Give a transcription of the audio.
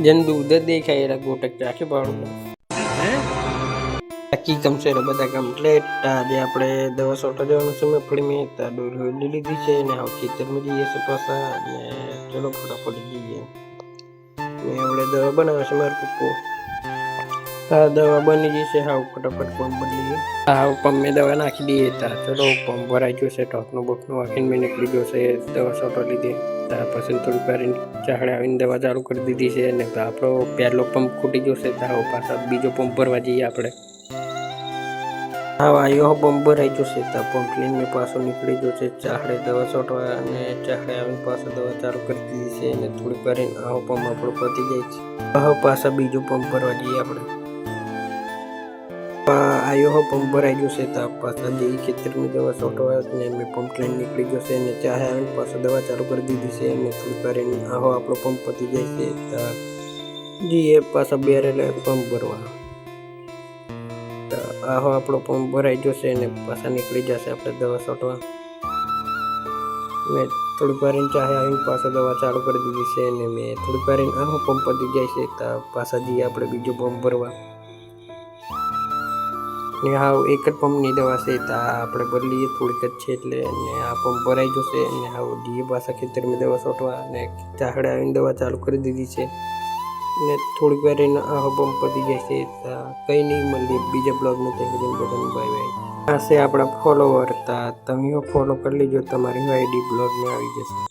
જેને દૂધ જ દેખાય એના ગોટક રાખી પાડું બાકી કમશે બધા કમ્પ્લેટ. આજે આપણે દવા સોટા જવાનું છે. મગફળી મેં દોરી લીધી છે ને હવે ખેતરમાં જઈએ છે પાછા. અને ચલો ફટાફટ જઈએ. ને આપણે દવા બનાવે છે મારું પપ્પો. હા દવા બની ગઈ છે. હાવ ફટાફટ પંપ બદલીએ. હાવ પંપ મેં દવા નાખી દઈએ. ચલો પંપ ભરાઈ ગયો છે. ટોકનું બોકનું વાંખીને મેં નીકળી ગયો છે દવા સોટો લીધે. ત્યાર પછી થોડીક વાર ચાહડે આવીને દવા ચાલુ કરી દીધી છે. ને આપણો પહેલો પંપ ખૂટી ગયો છે. ત્યાં પાછા બીજો પંપ ભરવા જઈએ આપણે. હા આયો પંપ ભરાઈ ગયો છે. ત્યાં પંપ લઈને મેં પાછો નીકળી ગયો છે ચાહડે દવા છોટવા. અને ચાહડે આવીને પાછો દવા ચાલુ કરી દીધી છે. અને થોડીક વાર આવો પંપ આપણો પતી જાય છે. હવે પાછા બીજો પંપ ભરવા જઈએ આપણે. આયો પંપ ભરાઈ ગયો છે. ત્યાં પાછા જઈએ ખેતરમાં દવા છોટવા. ને મેં પંપ લઈને નીકળી ગયો છે. અને ચાહે આવીને પાછો દવા ચાલુ કરી દીધી છે. અને થોડીક વાર આવો આપણો પંપ પતી જાય છે. ત્યાં જઈએ પાછા બેરેલે પંપ ભરવા. આહો આપણો પંપ ભરાઈ ગયો છે. અને પાછા નીકળી જશે આપણે દવા છોટવા. મેં થોડીક વાર ચાહે આવીને પાછા દવા ચાલુ કરી દીધી છે. અને મેં થોડીક વાર આહો પંપ પતી જાય છે. ત્યાં પાછા જઈએ આપણે બીજો પંપ ભરવા. ને હાવ એક જ પંપની દવા છે. ત્યાં આપણે બદલીએ થોડીક જ છે એટલે. અને આ પંપ ભરાઈ જશે. અને હાવ જઈએ પાછા ખેતરમાં દવા છોટવા. અને ચાહડે આવીને દવા ચાલુ કરી દીધી છે. ને થોડીક વાર આહો પંપ પતી જાય છે. કંઈ નહીં મળીએ બીજા બ્લોગમાં. ત્યાં સુધી બધાને બાય બાય. આ છે આપણા ફોલોવર. તમે ફોલો કરી લેજો. તમારી આઈડી બ્લોગમાં આવી જશે.